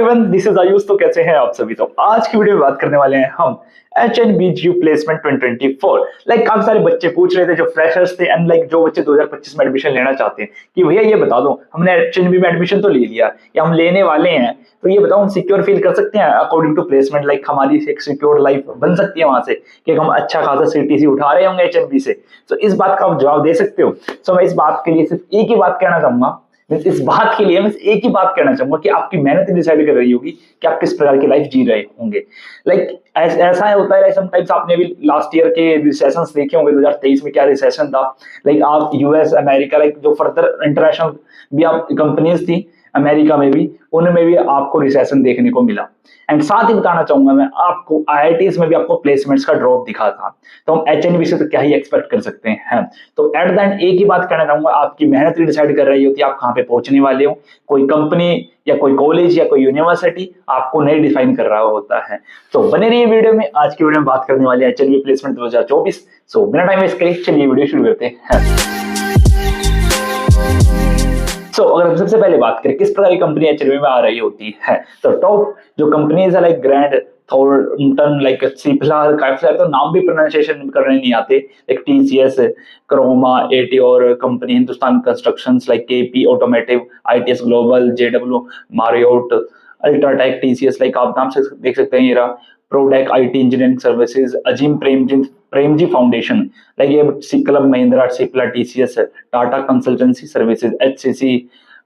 Everyone, this is Ayush. तो कैसे हैं आप सभी। तो आज की वीडियो में बात करने वाले हैं हम HNBGU प्लेसमेंट 2024। काफी सारे बच्चे पूछ रहे थे जो फ्रेशर्स थे एंड जो बच्चे 2025 में एडमिशन लेना चाहते हैं कि भैया ये बता दो, हमने HNB में एडमिशन तो ले लिया या हम लेने वाले हैं, तो ये बताओ हम सिक्योर फील कर सकते हैं अकॉर्डिंग टू प्लेसमेंट, हमारी एक सिक्योर लाइफ बन सकती है वहां से कि हम अच्छा खासा CTC उठा रहे होंगे HNB से। तो इस बात का आप जवाब दे सकते हो। तो मैं इस बात के लिए सिर्फ एक ही बात कहना चाहूंगा, इस बात के लिए मैं एक ही बात कहना चाहूंगा कि आपकी मेहनत डिसाइड कर रही होगी कि आप किस प्रकार की लाइफ जी रहे होंगे। ऐसा होता है समटाइम्स, आपने भी लास्ट ईयर के रिसेशंस देखे होंगे। 2023 में क्या रिसेशन था, आप यूएस अमेरिका जो फर्दर इंटरनेशनल भी आप कंपनीज थी अमेरिका में भी, उनमें भी आपको रिसेशन देखने को मिला। एंड साथ ही बताना चाहूंगा मैं आपको, IITs में भी आपको प्लेसमेंट्स का ड्रॉप दिखा था। तो हम HNB से तो क्या ही एक्सपेक्ट कर सकते हैं। तो एट द एंड एक ही बात कहना चाहूंगा, आपकी मेहनत डिसाइड कर रही होती है आप कहाँ पे पहुंचने वाले हो। कोई कंपनी या कोई कॉलेज या कोई यूनिवर्सिटी आपको नहीं डिफाइन कर रहा होता है। तो बने रहिए वीडियो में। आज की वीडियो में बात करने वाले हैं HNB प्लेसमेंट 2024। सो बिना टाइम वेस्ट करे चलिए वीडियो शुरू करते हैं। अगर हम सबसे पहले बात करें किस प्रकार की कंपनी HNB में आ रही होती है, तो टॉप जो कंपनीज है ग्रैंड थॉर्ंटन, सिप्ला, काफी सारे तो नाम भी प्रोनाउंसिएशन करने नहीं आते, TCS, क्रोमा, AT और company Hindustan constructions, KP automotive, ITS global, JW, Marriott, UltraTech, TCS, आप नाम से देख सकते हैं ये रहा, प्रोडेक IT engineering services, Azim Premji foundation, ये club Mahindra, Cipla, TCS, Tata consultancy services, HCC,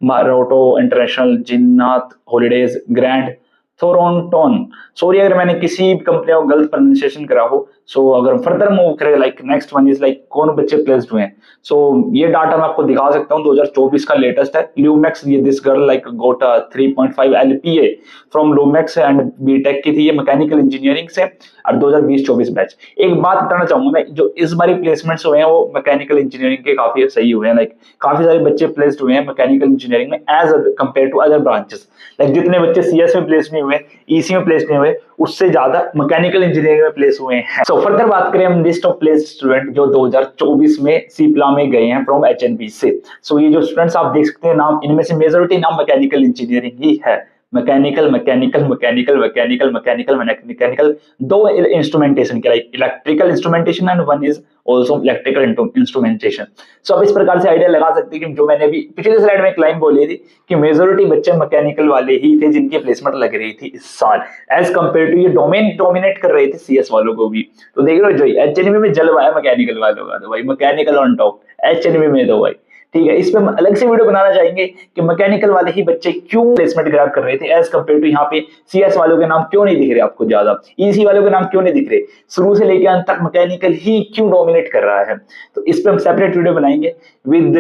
मारोटो इंटरनेशनल, जिन्नाथ हॉलीडेज, ग्रैंड थोरोंटोन। सॉरी अगर मैंने किसी भी कंपनी को गलत प्रोनाउंसिएशन करा हो। अगर फर्दर मूव करें, नेक्स्ट वन इज कौन बच्चे प्लेस्ड हुए हैं। ये डाटा मैं आपको दिखा सकता हूँ, 2024 का लेटेस्ट है। ल्यूमैक्स, ये this girl got 3.5 LPA from Lumax and BTech की थी, ये मैकेनिकल इंजीनियरिंग से, और 2020-24 बैच। एक बात बताना चाहूंगा मैं, जो इस बारी प्लेसमेंट्स हुए हैं वो मैकेनिकल इंजीनियरिंग के काफी सही हुए हैं। काफी सारे बच्चे प्लेस्ड हुए हैं मैकेनिकल इंजीनियरिंग में as compare to other branches. जितने बच्चे CS में प्लेस नहीं हुए, EC में प्लेस नहीं हुए, उससे ज्यादा मैकेनिकल इंजीनियरिंग में प्लेस हुए हैं। फर्दर बात करें हम लिस्ट ऑफ प्लेस्ड स्टूडेंट जो 2024 में सिप्ला में गए हैं फ्रॉम HNB से। ये जो स्टूडेंट्स आप देख सकते हैं नाम, इनमें से मेजॉरिटी नाम मैकेनिकल इंजीनियरिंग ही है। Mechanical mechanical mechanical mechanical mechanical mechanical, दो इंस्ट्रूमेंटेशन के, electrical instrumentation and one is also electrical instrumentation. अब इस प्रकार से आइडिया लगा सकते हैं कि जो मैंने भी पिछले स्लाइड में एक लाइन बोली थी कि मेजोरिटी बच्चे मैकेनिकल वाले ही थे जिनकी प्लेसमेंट लग रही थी इस साल, एज कंपेयर टू ये डोमेन डोमिनेट कर रहे थे CS वालों को भी। तो देख लो जो HNB में जलवा है मैकेनिकल वालों का, तो भाई मैकेनिकल ऑन टॉप HNB में, तो भाई ठीक है। इस पे हम अलग से वीडियो बनाना चाहेंगे कि मैकेनिकल वाले ही बच्चे क्यों प्लेसमेंट ग्रैब कर रहे थे एज कंपेयर टू यहाँ पे CS वालों के नाम क्यों नहीं दिख रहे आपको ज्यादा, EC वालों के नाम क्यों नहीं दिख रहे, शुरू से लेकर अंत तक मैकेनिकल ही क्यों डोमिनेट कर रहा है। तो इस पे हम सेपरेट वीडियो बनाएंगे विद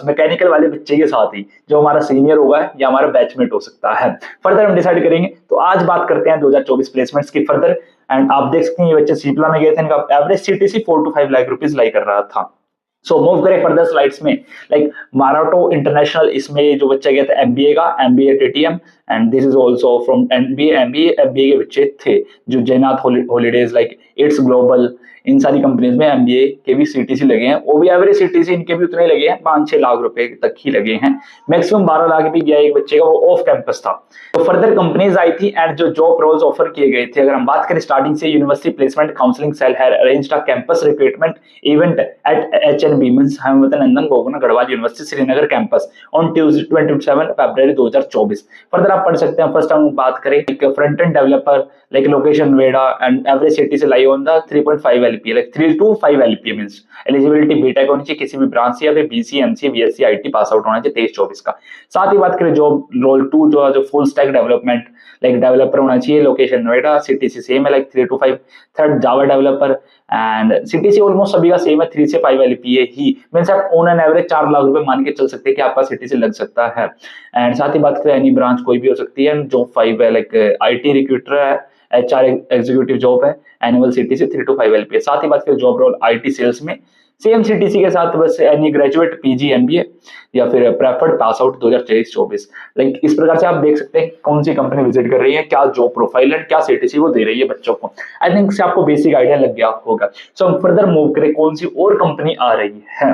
मैकेनिकल वाले बच्चे के साथ ही जो हमारा सीनियर होगा या हमारा बैचमेट हो सकता है। फर्दर हम डिसाइड करेंगे। तो आज बात करते हैं 2024 प्लेसमेंट्स की फर्दर। एंड आप देख सकते हैं ये बच्चे सिप्ला में गए थे, इनका average CTC 4 to 5 lakh rupees lie कर रहा था। मूव करें फर्दर स्लाइड्स में, माराटो इंटरनेशनल, इसमें जो बच्चा गया था MBA का, MBA TTM, and this is also from MBA के बच्चे थे जो जयनाथ हॉलीडेज, इट्स ग्लोबल, इन सारी कंपनीज में MBA के भी CTC लगे हैं। वो भी एवरेज CTC इनके भी उतने लगे हैं, 5-6 लाख रुपए तक ही लगे हैं। मैक्सिमम 12 लाख भी गया एक बच्चे का, वो ऑफ कैंपस था। तो फर्दर कंपनीज आई थी एंड जो जॉब रोल्स ऑफर किए गए थे, अगर हम बात करें स्टार्टिंग से, university placement counselling cell had arranged a campus recruitment event at HNB means Hemvatan Nandan गोगना Garhwal university Srinagar campus on Tuesday 27 February 2024। Further आप पढ़ सकते हैं। फर्स्ट हम बात करें front end developer, location Noida, and average CTC lie on the 3.5 LPA, 3 to 5 LPA means eligibility BTech होनी चाहिए किसी भी ब्रांच से, या फिर BC MCA BSc IT pass out होना चाहिए 23-24 का। साथ ही बात करें जॉब रोल 2 जो फुल स्टैक डेवलपमेंट, डेवलपर होना चाहिए, लोकेशन नोएडा, CTC सेम है 3 to 5। Third Java developer, and CTC almost सभी का सेम है 3 से 5 LPA ही, मींस आप ऑन एन एवरेज 4 लाख रुपए मान के चल सकते हैं कि आपका CTC लग सकता है। एंड साथ ही बात करें एनी ब्रांच कोई भी हो सकती है। जॉब 5 है, IT रिक्रूटर है, HR एग्जीक्यूटिव जॉब है, एनुअल CTC 3 to 5 LPA। साथ ही बात करें जॉब रोल IT सेल्स में, सेम CTC के साथ बस एनी ग्रेजुएट PG MBA या फिर प्रेफर्ड पास आउट 2023-24। इस प्रकार से आप देख सकते हैं कौन सी कंपनी विजिट कर रही है, क्या जॉब प्रोफाइल है, क्या CTC वो दे रही है बच्चों को। आई थिंक से आपको बेसिक आइडिया लग गया होगा। हम फर्दर मूव करें, कौन सी और कंपनी आ रही है।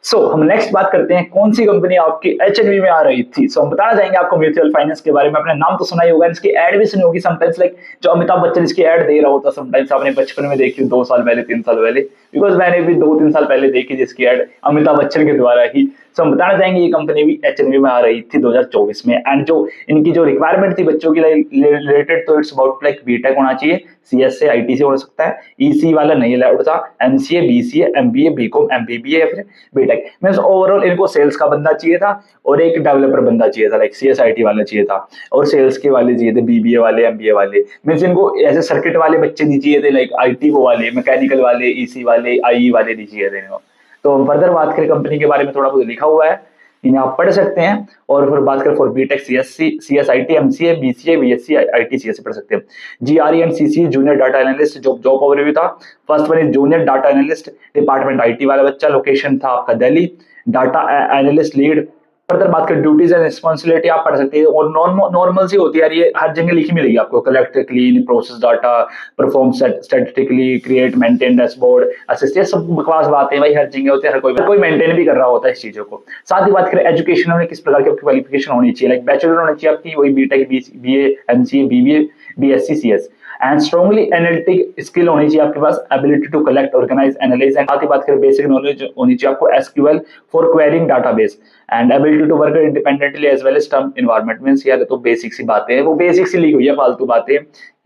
हम नेक्स्ट बात करते हैं कौन सी कंपनी आपकी एचएनबी में आ रही थी। हम बताना चाहेंगे आपको म्यूचुअल फाइनेंस के बारे में। आपने नाम तो सुना ही होगा, इसकी एड भी सुनी होगी समटाइम्स, लाइक जो अमिताभ बच्चन इसकी एड दे रहा होता समटाइम्स, आपने बचपन में देखी 2 साल पहले 3 साल पहले, बिकॉज मैंने भी 2-3 साल पहले देखी जिसकी एड अमिताभ बच्चन के द्वारा ही। हम बताना चाहेंगे ये कंपनी भी एचएनबी में आ रही थी 2024 में। एंड जो इनकी जो रिक्वायरमेंट थी बच्चों की रिलेटेड, तो इट्स अबाउट लाइक बीटेक होना चाहिए, सीएस से आईटी से हो सकता है, ईसी वाला नहीं उड़ता, MCA BCA MBA BCom MBBA या फिर बीटेक। मींस ओवरऑल इनको सेल्स का बंदा चाहिए था और एक डेवलपर बंदा चाहिए था, लाइक सीएसआईटी वाला चाहिए था, और सेल्स के वाले चाहिए थे, बीबीए वाले एमबीए वाले। मींस इनको ऐसे सर्किट वाले बच्चे नहीं चाहिए थे, लाइक आईटी वो वाले, मैकेनिकल वाले, ईसी वाले, आईई वाले नहीं चाहिए थे इनको। तो हम फर्दर बात करें कंपनी के बारे में, थोड़ा बहुत लिखा हुआ है, इन्हें आप पढ़ सकते हैं। और फिर बात करें for BTech CSC CSIT MCA BCA BSc IT CSC पढ़ सकते हैं। GRE and CC junior data analyst जो जॉब ओवरव्यू था, first one is junior data analyst, department IT वाला बच्चा, लोकेशन था आपका Delhi, data analyst lead. Further बात करें ड्यूटीज एंड रिस्पॉन्सिबिलिटी आप पढ़ सकते हैं, और नॉर्मल सी होती है यार, ये हर जगह लिखी मिलेगी आपको, collect clean process data, perform statistically, create maintain dashboard, assist, ये सब बकवास बातें भाई हर जगह होती है, हर कोई मेंटेन भी कर रहा होता है इस चीजों को। साथ ही बात करें एजुकेशन में किस प्रकार की आपकी क्वालिफिकेशन होनी चाहिए, लाइक बैचलर होनी चाहिए आपकी, वही BTech BA MCA BBA BSc CS, and strongly analytic skill होनी चाहिए आपके पास, ability to collect organise analyse. And साथ ही बात करें बेसिक नॉलेज होनी चाहिए आपको SQL for querying database, and ability to work independently as well as term environment. Means यार तो बेसिक सी बातें हैं, वो बेसिक सी ली हुई है, फालतू बातें।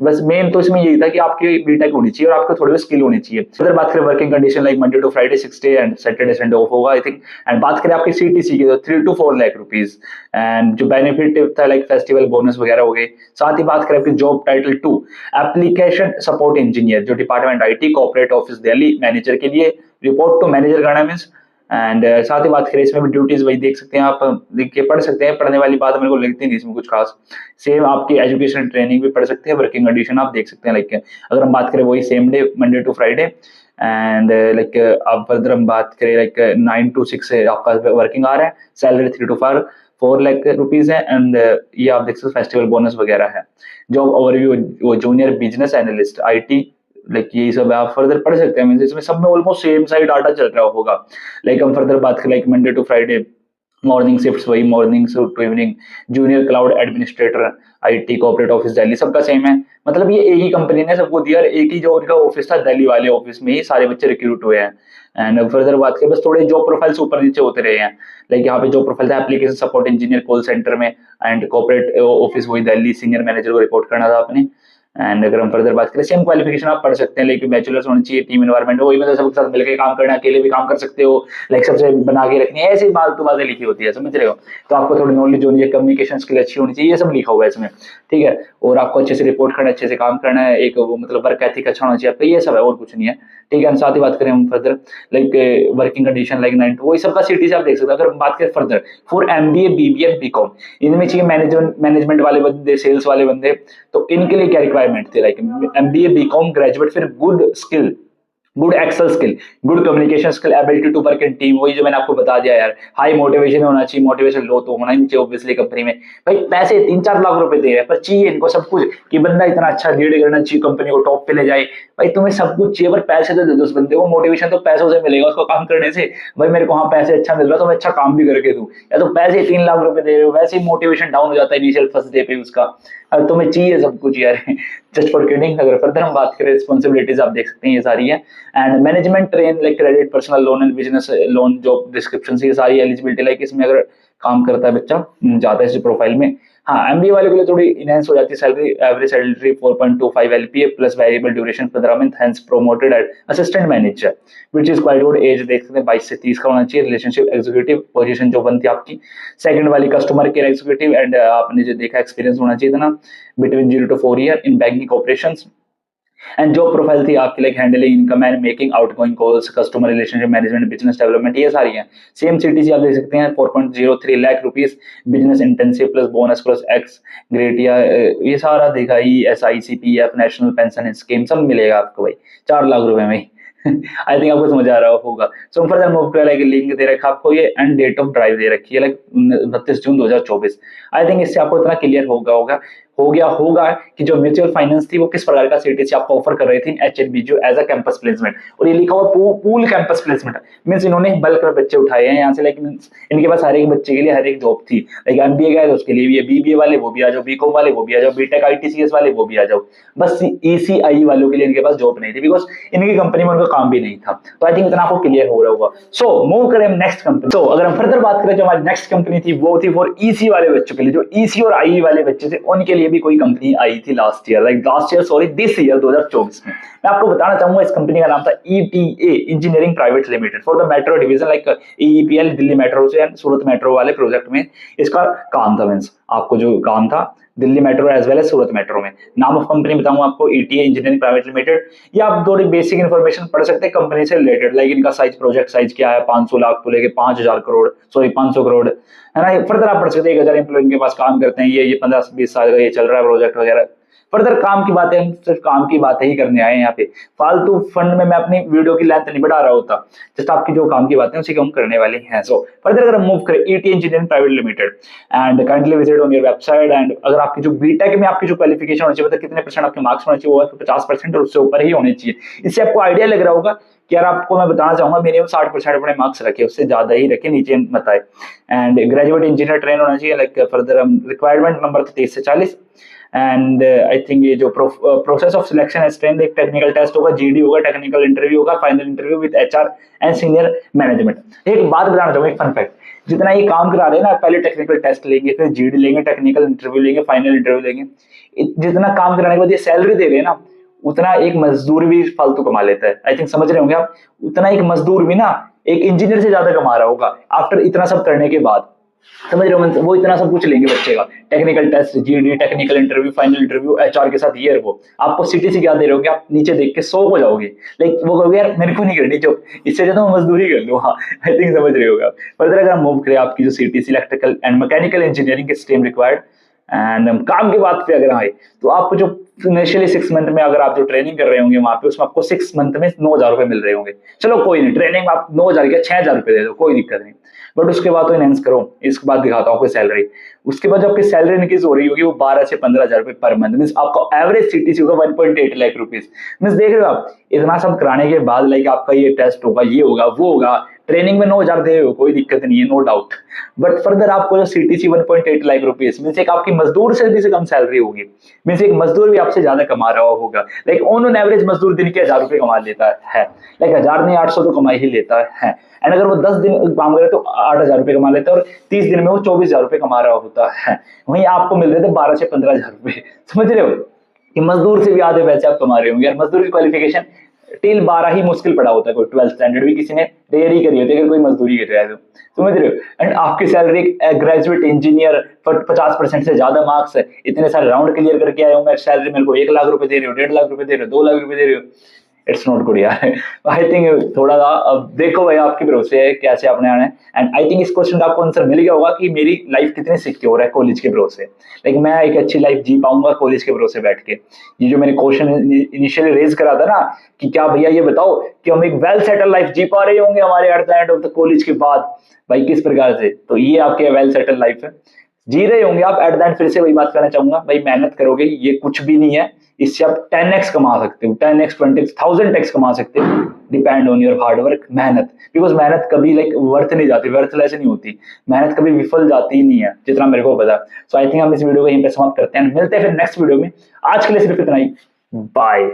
बस मेन तो इसमें यही था कि आपकी बीटेक होनी चाहिए और आपको थोड़ी स्किल होनी चाहिए। अगर बात करें working condition, like Monday to Friday 6 day and Saturday Sunday off होगा आई थिंक। एंड बात करें आपकी सीटीसी की तो 3 to 4 लाख रुपीज, एंड जो बेनिफिट था लाइक फेस्टिवल बोनस वगैरह हो गए। साथ ही बात करें आपकी job title 2 application support engineer, जो department IT corporate office Delhi, manager के लिए रिपोर्ट टू मैनेजर करना मींस। एंड साथ ही बात करें इसमें भी ड्यूटीज वही देख सकते हैं आप, लिख के पढ़ सकते हैं, पढ़ने वाली बात मेरे को लगती नहीं इसमें कुछ खास। सेम आपकी एजुकेशन ट्रेनिंग भी पढ़ सकते हैं, वर्किंग कंडीशन आप देख सकते हैं, लाइक अगर हम बात करें वही same day Monday to Friday, and like आप फर्दर हम बात करें लाइक 9 to 6 से आपका वर्किंग आ रहा है, सैलरी 3 to 4 लाख रुपीज है, एंड ये आप देख सकते हैं फेस्टिवल बोनस वगैरह है। जॉब ओवरव्यू वो junior business analyst IT, like यही सब आप फर्दर पढ़ सकते हैं। इसमें सब में ऑलमोस्ट सेम सा ही डाटा चल रहा होगा। लाइक हम फर्दर बात करें like Monday to Friday morning shifts वही morning to evening, junior cloud administrator IT corporate office Delhi, सबका सेम है। मतलब ये एक ही कंपनी ने सबको दिया, एक ही जो उनका ऑफिस था दिल्ली वाले ऑफिस में ही सारे बच्चे रिक्रूट हुए हैं। एंड फर्दर बात करें बस थोड़े जॉब प्रोफाइल्स ऊपर नीचे होते रहे हैं, लाइक यहाँ पे जो प्रोफाइल था application support engineer call centre में, एंड कॉर्पोरेट ऑफिस वही दिल्ली, सीनियर मैनेजर को रिपोर्ट करना था आपने। एंड अगर हम फर्दर बात करें सेम क्वालिफिकेशन आप पढ़ सकते हैं, लेकिन बैचलर्स होनी चाहिए, टीम एनवायरनमेंट वही, मतलब सबके साथ मिलकर काम करना, अकेले भी काम कर सकते हो, लाइक सबसे बना के रखनी है, ऐसी फालतू बातें लिखी होती है, समझ रहे हो। तो आपको थोड़ी नॉलेज होनी है, कम्युनिकेशन स्किल अच्छी होनी चाहिए, ये सब लिखा हुआ है इसमें, ठीक है। और आपको अच्छे से रिपोर्ट करना, अच्छे से काम करना है, एक वो मतलब वर्क एथिक अच्छा होना चाहिए आपका, ये सब है और कुछ नहीं है, ठीक है। साथ ही बात करें हम further like working condition like 9 to वही सबका सिटी से आप देख सकते हैं। अगर हम बात करें further for MBA BBA BCom, इनमें चाहिए मैनेजमेंट वाले बंदे, सेल्स वाले बंदे, तो इनके लिए क्या रिक्वायरमेंट थे, लाइक एमबीए बीकॉम ग्रेजुएट, फिर good skill, good Excel skill, good communication skill, ability to work in team, वही जो मैंने आपको बता दिया यार। हाई मोटिवेशन होना चाहिए, मोटिवेशन लो तो होना ही नहीं चाहिए ऑब्वियसली कंपनी में। भाई पैसे 3-4 लाख रुपए दे रहे हैं पर चाहिए इनको सब कुछ कि बंदा इतना अच्छा लीड करना चाहिए, कंपनी को टॉप पे ले जाए। भाई तुम्हें सब कुछ चाहिए पर पैसे तो दे दो उस बंदे को, मोटिवेशन तो पैसों से मिलेगा उसको काम करने से। भाई मेरे को हाँ पैसे अच्छा मिल रहा तो मैं अच्छा काम भी करके दूं, या तो पैसे 3 लाख रुपए दे रहे हो, वैसे ही मोटिवेशन डाउन हो जाता है इनिशियल फर्स्ट डे पे उसका। अब तुम्हें चाहिए सब कुछ यार जस्ट फॉर किडिंग। अगर फर्दर हम बात करें रिस्पॉन्सिबिलिटीज आप देख सकते हैं ये सारी है, and management train like credit personal loan and business loan job description से ये सारी एलिजिबिलिटी, लाइक इसमें अगर काम करता है बच्चा जाता है इस प्रोफाइल में। हाँ एमबीए वाले के लिए थोड़ी इनहेंस हो जाती है salary, average salary 4.25 LPA plus variable duration 15 month, hence promoted at assistant manager which is quite good. As देख सकते हैं 22 से 30 का होना चाहिए। रिलेशनशिप एग्जीक्यूटिव पोजीशन जो बनती है आपकी, सेकंड वाली कस्टमर केयर एग्जीक्यूटिव, एंड आपने जो देखा एक्सपीरियंस होना चाहिए था ना between 0 to 4 year in banking operations. And job profile थी आपकी like handling income and making outgoing calls, customer relationship management, business development, ये सारी हैं। सेम सिटी से आप देख सकते हैं 4.03 lakh rupees, business intensive plus bonus plus ex gratia, ये सारा देखा ही, SIC PF national pension scheme सब मिलेगा आपको भाई 4 लाख रुपए में आई थिंक आपको समझ आ रहा होगा। सो फर्दर मूव कर लाइक लिंक दे रखा आपको ये, एंड डेट ऑफ ड्राइव दे रखी है लाइक 29 जून 2024। आई थिंक इससे आपको इतना क्लियर होगा हो गया होगा कि जो म्यूचुअल फाइनेंस थी वो किस प्रकार का सीटीसी आपको ऑफर कर रही थी एचएनबी जो एज अ कैंपस प्लेसमेंट, और ये लिखा हुआ पूल कैंपस प्लेसमेंट मींस इन्होंने बल्क में बच्चे उठाए हैं यहाँ से, लाइक मींस इनके पास हर एक बच्चे के लिए हर एक जॉब थी, लाइक एमबीए गए तो उसके लिए भी, बीबीए वाले वो भी आ जाओ, बीकॉम वाले वो भी आ जाओ, बीटेक आईटीसीएस वाले वो भी आ जाओ, बस ईसीआई वालों के लिए इनके पास जॉब नहीं थी बिकॉज इनकी कंपनी में उनका काम भी नहीं था। तो आई थिंक इतना आपको क्लियर हो रहा होगा। सो मूव करें नेक्स्ट कंपनी। तो अगर हम फर्दर बात करें जो हमारी नेक्स्ट कंपनी थी वो थी फॉर ईसी वाले बच्चों के लिए, जो ईसी और आई वाले बच्चे थे उनके लिए भी कोई कंपनी आई थी last year, like last year sorry this year 2024 में। मैं आपको बताना चाहूंगा इस कंपनी का नाम था ETA engineering private limited for the metro division, like EEPL Delhi metro से सूरत मेट्रो वाले प्रोजेक्ट में इसका काम था। मींस आपको जो काम था Delhi metro as well as Surat metro में। नाम ऑफ कंपनी बताऊंगा आपको ईटीए इंजीनियरिंग प्राइवेट लिमिटेड, या आप थोड़ी बेसिक इन्फॉर्मेशन पढ़ सकते हैं कंपनी से रिलेटेड, लाइक इनका साइज प्रोजेक्ट साइज क्या है 500 लाख को लेके 5000 करोड़ सॉरी 500 करोड़ है ना। फर्दर आप पढ़ सकते हैं 1000 एम्प्लॉय इनके पास काम करते हैं, ये 15-20 साल का ये चल रहा है प्रोजेक्ट वगैरह। फर्दर काम की बातें, हम सिर्फ काम की बातें ही करने आए हैं यहाँ पे, फालतू फंड में मैं अपनी वीडियो की लेंथ नहीं बढ़ा रहा होता, जस्ट आपकी जो काम की बातें उसी को हम करने वाले हैं। सो फर्दर अगर हम मूव करें ET engineering private limited and kindly visit on your website, and अगर आपकी जो बीटेक में आपकी जो क्वालिफिकेशन होनी चाहिए, मतलब कितने परसेंट आपके मार्क्स होने चाहिए, वो 50% और उससे ऊपर ही होने चाहिए। इससे आपको आइडिया लग रहा होगा कि यार आपको मैं बताना चाहूंगा मिनिमम 60% अपने मार्क्स रखे, उससे ज्यादा ही रखे, नीचे मत आए। एंड ग्रेजुएट इंजीनियर ट्रेन होना चाहिए, लाइक फर्दर हम रिक्वायरमेंट नंबर 30 से 40। एंड आई थिंक ये जो प्रोसेस ऑफ सिलेक्शन है ट्रेन, एक टेक्निकल टेस्ट होगा, जीडी होगा, टेक्निकल इंटरव्यू होगा, final interview with HR and senior management. एक बात बताना चाहूंगा, एक फन फैक्ट, जितना ये काम करा रहे हैं ना, पहले टेक्निकल टेस्ट लेंगे, फिर जीडी लेंगे, टेक्निकल इंटरव्यू लेंगे, फाइनल इंटरव्यू लेंगे, जितना काम कराने के बाद ये सैलरी दे रहे हैं ना, उतना एक मजदूर भी फालतू कमा लेता है। आई थिंक समझ रहे होंगे आप, उतना एक मजदूर भी ना एक इंजीनियर से ज्यादा कमा रहा होगा आफ्टर इतना सब करने के बाद। समझ रहे हो, वो इतना सब कुछ लेंगे बच्चे का, technical test, GD, technical interview, final interview, HR के साथ ये वो। आपको सीटीसी क्या दे रहे होगे, आप नीचे देख के 100 हो जाओगे, लाइक वो कहोगे यार मेरे को नहीं करनी जॉब, इससे ज्यादा मैं मजदूरी कर लूँ। हाँ आई थिंक समझ रहे होगा। फर्दर अगर हम मूव करें आपकी जो CTC electrical and mechanical engineering के स्ट्रीम रिक्वायर्ड, एंड काम की बात पे अगर आए तो आपको जो इनिशियली 6 मंथ में अगर आप जो ट्रेनिंग कर रहे होंगे वहां पे, उसमें आपको 6 मंथ में 9000 रुपए मिल रहे होंगे। चलो कोई नहीं, ट्रेनिंग में आप 9000 क्या 6000 रुपए दे दो, कोई दिक्कत नहीं, बट उसके बाद तो इनहेंस करो। इसके बाद दिखाता हूँ आपको सैलरी, उसके बाद जो आपकी सैलरी इंक्रीज हो रही होगी वो 12 से 15,000 रुपए पर मंथ, मीन आपका एवरेज सीटीसी होगा 1.8 लाख रुपीज। मीन देख रहे हो आप, इतना सब कराने के बाद लाइक आपका ये टेस्ट होगा, ये होगा, वो होगा, ट्रेनिंग में 9000 दे रहे हो, कोई दिक्कत नहीं है, नो डाउट, बट फर्दर आपको जो सीटीसी 1.8 लाख रुपीज मीन एक आपकी मजदूर से भी से कम सैलरी होगी, मीन एक मजदूर भी आपसे ज्यादा कमा रहा होगा। लाइक ऑन एवरेज मजदूर दिन के 1000 रुपए कमा लेता है, लाइक 1000 नहीं 800 तो कमा ही लेता है। एंड अगर वो 10 दिन काम करे तो 8000 रुपए कमा लेता है, और 30 दिन में वो 24,000 रुपए कमा रहा होता है। वहीं आपको मिल रहे थे 12 से 15,000 रुपए। समझ रहे हो कि मजदूर से भी आधे पैसे आप कमा रहे होंगे। यार मजदूर की क्वालिफिकेशन टिल 12 ही मुश्किल पड़ा होता है, कोई 12th स्टैंडर्ड भी किसी ने रेयर ही करी होती है अगर कोई मजदूरी कर रहा है तो। समझ रहे हो। एंड आपकी सैलरी ग्रेजुएट इंजीनियर 50% से ज्यादा मार्क्स है, इतने सारे राउंड क्लियर करके आए होंगे, सैलरी मेरे को 1 लाख रुपए दे रहे हो, 1.5 लाख रुपए दे रहे हो, 2 लाख रुपए दे रहे हो, इट्स नॉट गुड यार। आई थिंक थोड़ा सा अब देखो भाई आपके भरोसे है कैसे आपने आना है। एंड आई थिंक इस क्वेश्चन का आपको आंसर मिल गया होगा कि मेरी लाइफ कितनी सिक्योर है कॉलेज के भरोसे, लाइक मैं एक अच्छी लाइफ जी पाऊंगा कॉलेज के भरोसे बैठ के। ये जो मैंने क्वेश्चन इनिशियली रेज करा था ना कि क्या भैया ये बताओ कि हम एक वेल सेटल लाइफ जी पा रहे होंगे हमारे at the end of the college के बाद, भाई किस प्रकार से, तो ये आपके वेल सेटल लाइफ है, जी रहे होंगे आप एट द एंड। फिर से वही बात करना चाहूंगा, भाई मेहनत करोगे ये कुछ भी नहीं है, इससे आप 10x कमा सकते हो, 10x 20x 1000x कमा सकते हो, depend on your hard work, मेहनत। बिकॉज मेहनत कभी लाइक वर्थ नहीं जाती, वर्थलेस नहीं होती, मेहनत कभी विफल जाती ही नहीं है, जितना मेरे को पता। सो आई थिंक हम इस वीडियो को यहीं पे समाप्त करते हैं, मिलते हैं फिर नेक्स्ट वीडियो में। आज के लिए सिर्फ इतना ही, बाय।